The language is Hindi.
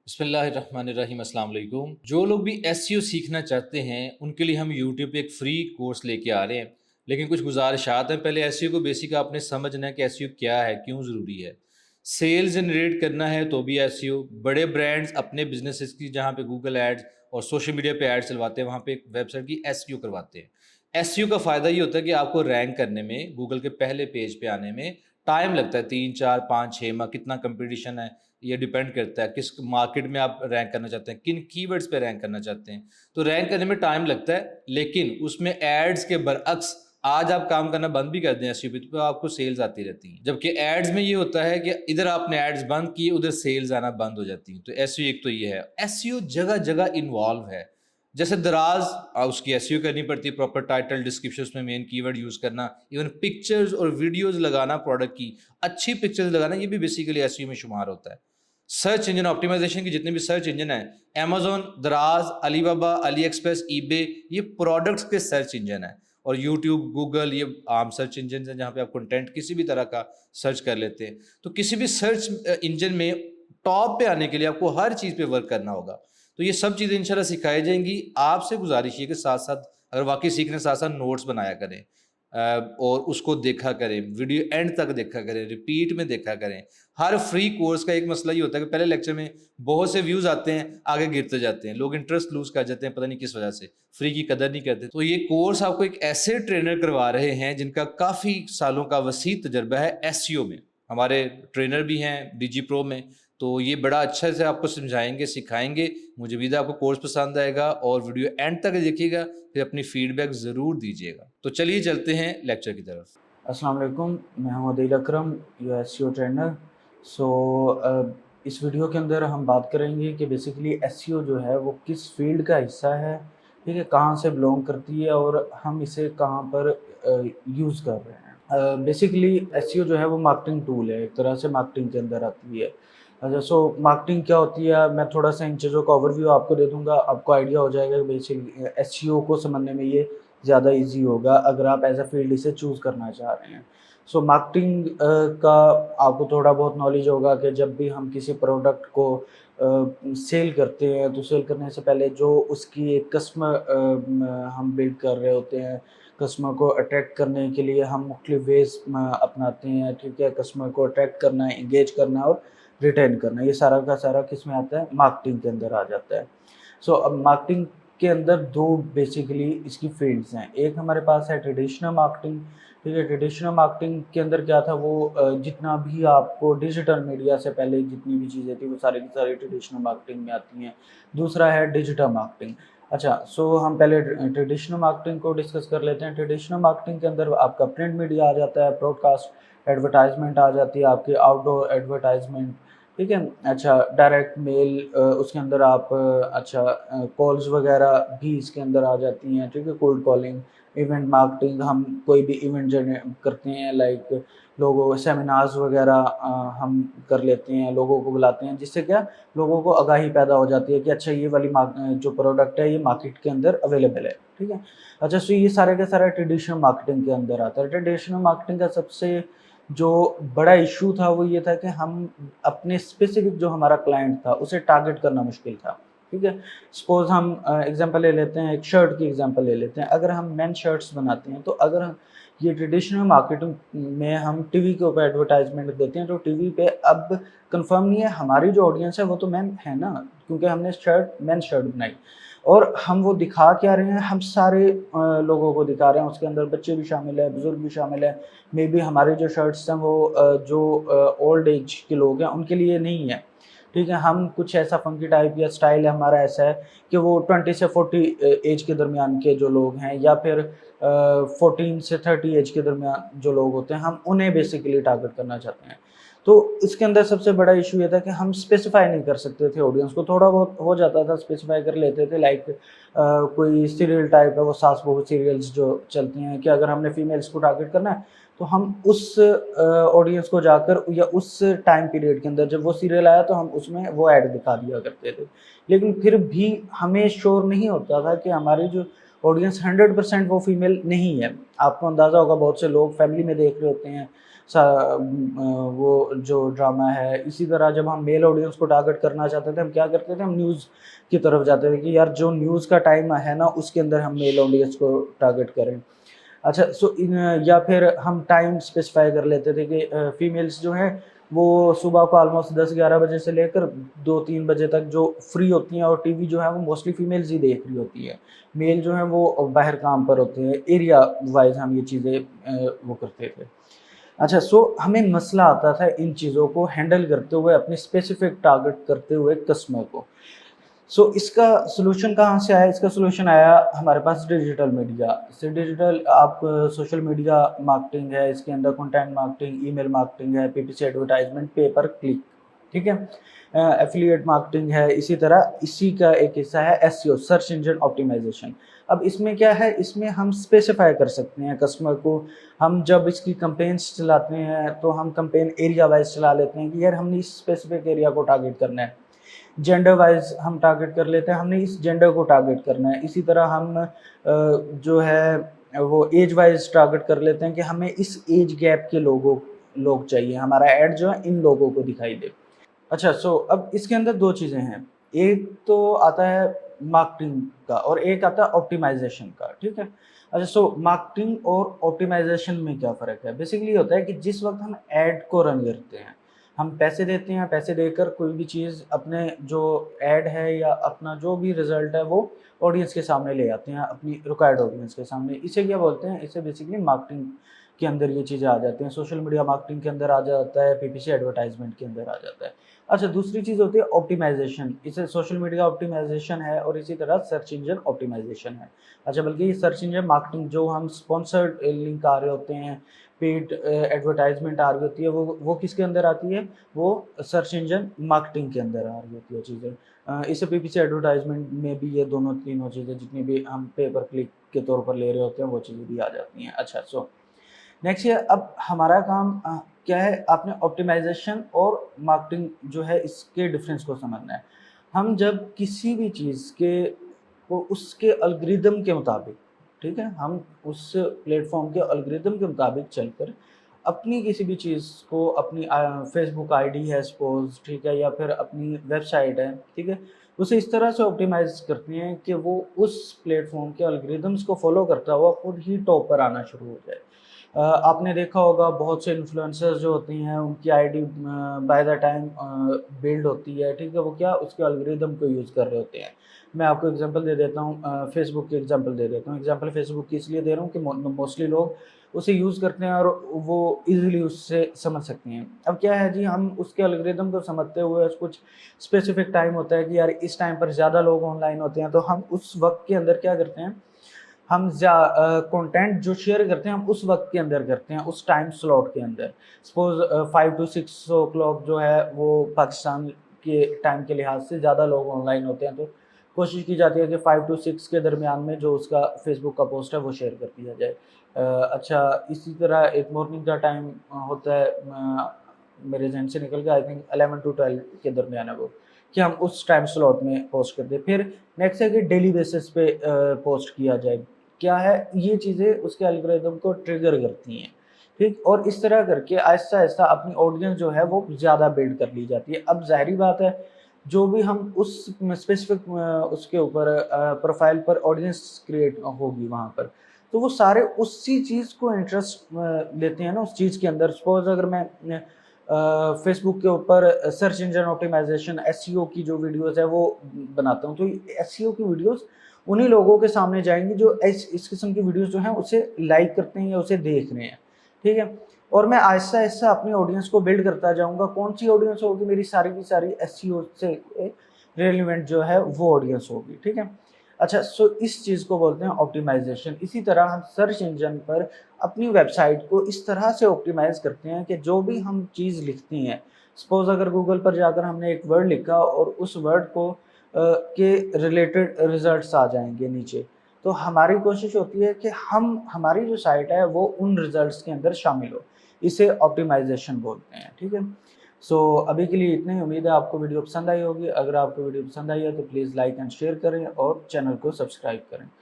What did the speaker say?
बिस्मिल्लाहिर्रहमानिर्रहीम अस्सलाम वालेकुम। जो लोग भी एसईओ सीखना चाहते हैं उनके लिए हम यूट्यूब पे एक फ्री कोर्स लेके आ रहे हैं। लेकिन कुछ गुजारिशात हैं। पहले एसईओ को बेसिक आपने समझना है कि एसईओ क्या है, क्यों ज़रूरी है। सेल जनरेट करना है तो भी एसईओ। बड़े ब्रांड्स अपने बिजनेसेस की जहाँ पे गूगल एड्स और सोशल मीडिया पे एड्स चलवाते हैं, वहाँ पे एक वेबसाइट की एसईओ करवाते हैं। एसईओ का फ़ायदा ये होता है कि आपको रैंक करने में, गूगल के पहले पेज पे आने में टाइम लगता है। 3 4 5 6 माह कितना कंपटीशन है, ये डिपेंड करता है किस मार्केट में आप रैंक करना चाहते हैं, किन कीवर्ड्स पे रैंक करना चाहते हैं। तो रैंक करने में टाइम लगता है, लेकिन उसमें एड्स के बरअक्स आज आप काम करना बंद भी कर दें एसईओ पे तो आपको सेल्स आती रहती हैं। जबकि एड्स में ये होता है कि इधर आपने एड्स बंद किए, उधर सेल्स आना बंद हो जाती हैं। तो एसईओ एक तो ये है। एसईओ जगह जगह इन्वॉल्व है। जैसे दराज उसकी एसईओ करनी पड़ती है, प्रॉपर टाइटल डिस्क्रिप्शन में मेन कीवर्ड यूज करना, इवन पिक्चर्स और वीडियोस लगाना, प्रोडक्ट की अच्छी पिक्चर्स लगाना, ये भी बेसिकली एसईओ में शुमार होता है। सर्च इंजन ऑप्टिमाइजेशन की जितने भी सर्च इंजन है, अमेजोन, दराज, अलीबाबा, अली एक्सप्रेस, ईबे, ये प्रोडक्ट्स के सर्च इंजन है। और यूट्यूब, गूगल, ये आम सर्च इंजन है जहाँ पे आप कंटेंट किसी भी तरह का सर्च कर लेते हैं। तो किसी भी सर्च इंजन में टॉप पे आने के लिए आपको हर चीज़ पे वर्क करना होगा। तो ये सब चीज़ें इंशाल्लाह सिखाई जाएंगी। आपसे गुजारिश है कि साथ साथ अगर वाकई सीखने साथ साथ नोट्स बनाया करें, और उसको देखा करें, वीडियो एंड तक देखा करें, रिपीट में देखा करें। हर फ्री कोर्स का एक मसला ये होता है कि पहले लेक्चर में बहुत से व्यूज़ आते हैं, आगे गिरते जाते हैं, लोग इंटरेस्ट लूज़ कर जाते हैं, पता नहीं किस वजह से, फ्री की कदर नहीं करते। तो ये कोर्स आपको एक ऐसे ट्रेनर करवा रहे हैं जिनका काफ़ी सालों का वसी तजर्बा है एसईओ में। हमारे ट्रेनर भी हैं डीजी प्रो में। तो ये बड़ा अच्छे से आपको समझाएंगे, सिखाएंगे। मुझे उम्मीद है आपको कोर्स पसंद आएगा और वीडियो एंड तक देखिएगा, फिर अपनी फीडबैक ज़रूर दीजिएगा। तो चलिए चलते हैं लेक्चर की तरफ। अस्सलाम वालेकुम, मैं हूं अदील अकरम, योर एसईओ ट्रेनर। सो इस वीडियो के अंदर हम बात करेंगे कि बेसिकली एसईओ जो है वो किस फील्ड का हिस्सा है, ठीक है, कहाँ से बिलोंग करती है और हम इसे कहाँ पर यूज़ कर रहे हैं। बेसिकली एसईओ जो है वो मार्केटिंग टूल है, एक तरह से मार्केटिंग के अंदर आती है। अच्छा, सो मार्केटिंग क्या होती है, मैं थोड़ा सा इन चीज़ों का ओवरव्यू आपको दे दूँगा, आपको आइडिया हो जाएगा कि बेसिकली एसईओ को समझने में ये ज़्यादा ईज़ी होगा अगर आप एज़ अ फ़ील्ड इसे चूज़ करना चाह रहे हैं। सो मार्केटिंग का आपको थोड़ा बहुत नॉलेज होगा कि जब भी हम किसी प्रोडक्ट को सेल करते हैं, तो सेल करने से पहले जो उसकी एक कस्टमर हम बिल्ड कर रहे होते हैं, कस्टमर को अट्रैक्ट करने के लिए हम मुख्तलिफ वेज़ अपनाते हैं, ठीक है? कस्टमर को अट्रैक्ट करना है, एंगेज करना है और रिटेन करना है, ये सारा का सारा किस में आता है? मार्केटिंग के अंदर आ जाता है। सो अब मार्केटिंग के अंदर 2 बेसिकली इसकी फ़ील्ड्स हैं। एक हमारे पास है ट्रेडिशनल मार्केटिंग, ठीक है? ट्रेडिशनल मार्केटिंग के अंदर क्या था, वो जितना भी आपको डिजिटल मीडिया से पहले जितनी भी चीज़ें थी वो सारी की सारी ट्रेडिशनल मार्केटिंग में आती हैं। दूसरा है डिजिटल मार्केटिंग। अच्छा, सो हम पहले ट्रेडिशनल मार्केटिंग को डिस्कस कर लेते हैं। ट्रेडिशनल मार्केटिंग के अंदर आपका प्रिंट मीडिया आ जाता है, ब्रॉडकास्ट एडवर्टाइज़मेंट आ जाती है, आपकी आउटडोर एडवर्टाइज़मेंट, ठीक है? अच्छा, डायरेक्ट मेल, उसके अंदर आप कॉल्स वगैरह भी इसके अंदर आ जाती हैं, ठीक है? कोल्ड कॉलिंग, इवेंट मार्केटिंग, हम कोई भी इवेंट करते हैं, लाइक लोगों सेमिनार्स वगैरह हम कर लेते हैं, लोगों को बुलाते हैं, जिससे क्या लोगों को आगाही पैदा हो जाती है कि अच्छा ये वाली जो प्रोडक्ट है ये मार्केट के अंदर अवेलेबल है, ठीक है? अच्छा, सो ये सारे का सारा ट्रेडिशनल मार्केटिंग के अंदर आता है। ट्रेडिशनल मार्केटिंग का सबसे जो बड़ा इश्यू था वो ये था कि हम अपने स्पेसिफिक जो हमारा क्लाइंट था उसे टारगेट करना मुश्किल था, ठीक है? सपोज़ हम एग्ज़ाम्पल ले लेते हैं, एक शर्ट की एग्ज़ाम्पल ले लेते हैं। अगर हम मेन शर्ट्स बनाते हैं, तो अगर ये ट्रेडिशनल मार्केटिंग में हम टीवी के ऊपर एडवर्टाइज़मेंट देते हैं, तो टीवी पे अब कन्फर्म नहीं है हमारी जो ऑडियंस है वो तो मेन है ना, क्योंकि हमने मेन शर्ट बनाई और हम वो दिखा क्या रहे हैं, हम सारे लोगों को दिखा रहे हैं, उसके अंदर बच्चे भी शामिल हैं, बुज़ुर्ग भी शामिल हैं। मे बी हमारी जो शर्ट्स हैं वो जो ओल्ड एज के लोग हैं उनके लिए नहीं है, ठीक है? हम कुछ ऐसा फ़ंकी टाइप या स्टाइल हमारा ऐसा है कि वो 20 से 40 एज के दरमियान के जो लोग हैं, या फिर 14 से 30 एज के दरमियान जो लोग होते हैं, हम उन्हें बेसिकली टारगेट करना चाहते हैं। तो इसके अंदर सबसे बड़ा इश्यू ये था कि हम स्पेसिफ़ाई नहीं कर सकते थे ऑडियंस को, थोड़ा बहुत हो जाता था, स्पेसिफ़ाई कर लेते थे, लाइक कोई सीरियल टाइप है, वो सास-बहू सीरियल्स जो चलती हैं, कि अगर हमने फीमेल्स को टारगेट करना है, तो हम उस ऑडियंस को जाकर या उस टाइम पीरियड के अंदर जब वो सीरियल आया तो हम उसमें वो ऐड दिखा दिया करते थे। लेकिन फिर भी हमें श्योर नहीं होता था कि हमारी जो ऑडियंस 100% वो फीमेल नहीं है। आपको अंदाज़ा होगा, बहुत से लोग फैमिली में देख रहे होते हैं, वो जो ड्रामा है। इसी तरह जब हम मेल ऑडियंस को टारगेट करना चाहते थे, हम क्या करते थे, हम न्यूज़ की तरफ जाते थे कि यार जो न्यूज़ का टाइम है ना, उसके अंदर हम मेल ऑडियंस को टारगेट करें। अच्छा, सो इन या फिर हम टाइम स्पेसिफ़ाई कर लेते थे कि फीमेल्स जो हैं वो सुबह को ऑलमोस्ट 10-11 बजे से लेकर 2-3 बजे तक जो फ्री होती हैं, और टीवी जो है वो मोस्टली फीमेल्स ही देख रही होती है। मेल जो हैं वो बाहर काम पर होते हैं। एरिया वाइज़ हम ये चीज़ें वो करते थे। अच्छा, सो हमें मसला आता था इन चीज़ों को हैंडल करते हुए, अपनी स्पेसिफ़िक टारगेट करते हुए कस्टमर को। सो इसका सॉल्यूशन कहाँ से आया? इसका सॉल्यूशन आया हमारे पास डिजिटल मीडिया से। डिजिटल आप सोशल मीडिया मार्केटिंग है, इसके अंदर कंटेंट मार्केटिंग, ईमेल मार्केटिंग है, पीपीसी एडवर्टाइजमेंट, पे पर क्लिक, ठीक है? एफ़िलिएट मार्केटिंग है, इसी तरह इसी का एक हिस्सा है एसईओ, सर्च इंजन ऑप्टिमाइज़ेशन। अब इसमें क्या है, इसमें हम स्पेसिफ़ाई कर सकते हैं कस्टमर को। हम जब इसकी कैम्पेन्स चलाते हैं, तो हम कैम्पेन एरिया वाइज़ चला लेते हैं कि यार हमने इस स्पेसिफ़िक एरिया को टारगेट करना है। जेंडर वाइज़ हम टारगेट कर लेते हैं, हमने इस जेंडर को टारगेट करना है। इसी तरह हम जो है वो एज वाइज़ टारगेट कर लेते हैं कि हमें इस एज गैप के लोग चाहिए, हमारा ऐड जो है इन लोगों को दिखाई दे। अच्छा, सो अब इसके अंदर 2 चीज़ें हैं। एक तो आता है मार्केटिंग का और एक आता है ऑप्टिमाइज़ेशन का, ठीक है? अच्छा, सो मार्केटिंग और ऑप्टिमाइज़ेशन में क्या फ़र्क है? बेसिकली होता है कि जिस वक़्त हम ऐड को रन करते हैं, हम पैसे देते हैं, पैसे देकर कोई भी चीज़ अपने जो ऐड है या अपना जो भी रिज़ल्ट है वो ऑडियंस के सामने ले आते हैं, अपनी रिक्वायर्ड ऑडियंस के सामने। इसे क्या बोलते हैं? इसे बेसिकली मार्केटिंग के अंदर ये चीज़ें आ जाती हैं। सोशल मीडिया मार्केटिंग के अंदर आ जाता है, पीपीसी एडवर्टाइज़मेंट के अंदर आ जाता है। अच्छा, दूसरी चीज़ होती है ऑप्टिमाइज़ेशन। इसे सोशल मीडिया ऑप्टिमाइज़ेशन है और इसी तरह सर्च इंजन ऑप्टिमाइज़ेशन है। अच्छा, बल्कि ये सर्च इंजन मार्केटिंग जो हम स्पॉन्सर्ड लिंक आ रहे होते हैं, पेड एडवर्टाइज़मेंट आ रही होती है, वो किसके अंदर आती है? वो सर्च इंजन मार्केटिंग के अंदर आ रही होती है चीज़ें। इसे पीपीसी एडवर्टाइज़मेंट में भी ये दोनों तीनों चीज़ें जितनी भी हम पे पर क्लिक के तौर पर ले रहे होते हैं, वो चीज़ें भी आ जाती हैं। अच्छा, सो नेक्स्ट ये अब हमारा काम क्या है, आपने ऑप्टिमाइज़ेशन और मार्केटिंग जो है इसके डिफ़रेंस को समझना है। हम जब किसी भी चीज़ के को उसके एल्गोरिदम के मुताबिक, ठीक है? हम उस प्लेटफ़ॉर्म के एल्गोरिदम के मुताबिक चलकर अपनी किसी भी चीज़ को अपनी फ़ेसबुक आईडी है सपोज़, ठीक है? या फिर अपनी वेबसाइट है, ठीक है? उसे इस तरह से ऑप्टिमाइज़ करते हैं कि वो उस प्लेटफ़ॉर्म के एल्गोरिदम्स को फ़ॉलो करता हुआ खुद ही टॉप पर आना शुरू हो जाए। आपने देखा होगा बहुत से इन्फ्लुएंसर्स जो होती हैं उनकी ID by the time build होती है, ठीक है? वो क्या उसके एल्गोरिदम को यूज़ कर रहे होते हैं। मैं आपको एग्ज़ाम्पल दे देता हूँ, फ़ेसबुक की एग्ज़ाम्पल दे देता हूँ। एग्ज़ाम्पल फ़ेसबुक की इसलिए दे रहा हूँ कि मोस्टली लोग उसे यूज़ करते हैं और वो ईज़िली उससे समझ सकते हैं। अब क्या है जी, हम उसके एल्गोरिदम को समझते हुए कुछ स्पेसिफ़िक टाइम होता है कि यार इस टाइम पर ज़्यादा लोग ऑनलाइन होते हैं, तो हम उस वक़्त के अंदर क्या करते हैं, हम कंटेंट जो शेयर करते हैं हम उस वक़्त के अंदर करते हैं, उस टाइम स्लॉट के अंदर। सपोज़ 5 टू 6 ओ क्लॉक जो है वो पाकिस्तान के टाइम के लिहाज़ से ज़्यादा लोग ऑनलाइन होते हैं, तो कोशिश की जाती है कि 5 टू 6 के दरमियान में जो उसका फ़ेसबुक का पोस्ट है वो शेयर कर दिया जाए। अच्छा, इसी तरह एक मॉर्निंग का टाइम होता है, मेरे ज़हन से निकल गया, आई थिंक 11 टू 12 के दरमियान है वो, कि हम उस टाइम स्लॉट में पोस्ट कर दें। फिर नेक्स्ट है कि डेली बेसिस पे पोस्ट किया जाए। क्या है, ये चीज़ें उसके एल्गोरिदम को ट्रिगर करती हैं, ठीक? और इस तरह करके आहिस्ता-आहिस्ता अपनी ऑडियंस जो है वो ज़्यादा बिल्ड कर ली जाती है। अब ज़ाहिर-सी बात है, जो भी हम उस स्पेसिफिक उसके ऊपर प्रोफ़ाइल पर ऑडियंस क्रिएट होगी वहाँ पर, तो वो सारे उसी चीज़ को इंटरेस्ट लेते हैं ना उस चीज़ के अंदर। सपोज़ अगर मैं फ़ेसबुक के ऊपर सर्च इंजन ऑप्टिमाइज़ेशन एसईओ की जो वीडियोज़ है वो बनाता हूँ, तो एसईओ की वीडियोज़ उन्हीं लोगों के सामने जाएँगी जो इस किस्म की वीडियोज़ जो हैं उसे लाइक करते हैं या उसे देख रहे हैं, ठीक है? और मैं आहिस्ता-आहिस्ता अपनी ऑडियंस को बिल्ड करता जाऊँगा। कौन-सी ऑडियंस होगी मेरी, सारी की सारी एसईओ से रिलेवेंट जो है वो ऑडियंस होगी, ठीक है? अच्छा, सो इस चीज़ को बोलते हैं ऑप्टिमाइज़ेशन। इसी तरह हम सर्च इंजन पर अपनी वेबसाइट को इस तरह से ऑप्टिमाइज़ करते हैं कि जो भी हम चीज़ लिखते हैं, सपोज़ अगर गूगल पर जाकर हमने एक वर्ड लिखा और उस वर्ड को के रिलेटेड रिज़ल्ट्स आ जाएँगे नीचे, तो हमारी कोशिश होती है कि हमारी जो साइट है वो उन रिज़ल्ट्स के अंदर शामिल हो। इसे ऑप्टिमाइज़ेशन बोलते हैं, ठीक है? सो अभी के लिए इतना ही। उम्मीद है आपको वीडियो पसंद आई होगी। अगर आपको वीडियो पसंद आई है तो प्लीज़ लाइक एंड शेयर करें और चैनल को सब्सक्राइब करें।